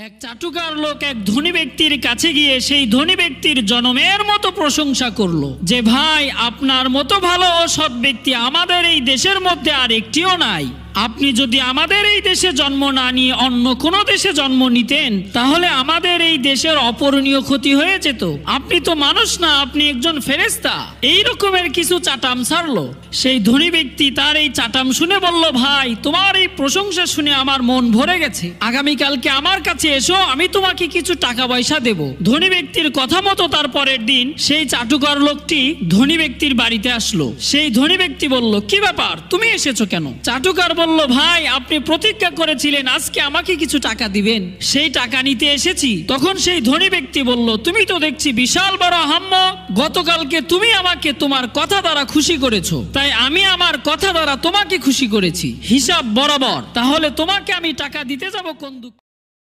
এক চাটুকার লোক এক ধনী ব্যক্তির কাছে গিয়ে সেই ধনী ব্যক্তির জনমের মতো প্রশংসা করলো যে ভাই, আপনার মতো ভালো ও সৎ ব্যক্তি আমাদের এই দেশের মধ্যে আর একটিও নাই। আপনি যদি আমাদের এই দেশে জন্ম না নিয়ে অন্য কোনো দেশে জন্ম নিতেন তাহলে আমাদের এই দেশের অপূরণীয় ক্ষতি হয়ে যেত। আপনি তো মানুষ না, আপনি একজন ফেরেশতা। এই রকমের কিছু চাটাম ছাড়লো। সেই ধনী ব্যক্তি তার এই চাটাম শুনে বলল, ভাই, তোমার এই প্রশংসা শুনে আমার মন ভরে গেছে। আগামীকালকে আমার কাছে এসো, আমি তোমাকে কিছু টাকা পয়সা দেব। ধনী ব্যক্তির কথা মতো তার পরের দিন সেই চাটুকার লোকটি ধনী ব্যক্তির বাড়িতে আসলো। সেই ধনী ব্যক্তি বলল, কি ব্যাপার, তুমি এসেছো কেন? চাটুকার বলল, ভাই, আপনি প্রতিজ্ঞা করেছিলেন আজকে আমাকে কিছু টাকা দিবেন, সেই টাকা নিতে এসেছি। তখন সেই ধনী ব্যক্তি বলল, তুমি তো দেখছি বিশাল বড় আহাম্মক। গতকালকে তুমি আমাকে তোমার কথা দ্বারা খুশি করেছো, তাই আমি আমার কথা দ্বারা তোমাকে খুশি করেছি, হিসাব বরাবর। তাহলে তোমাকে আমি টাকা দিতে যাব কোন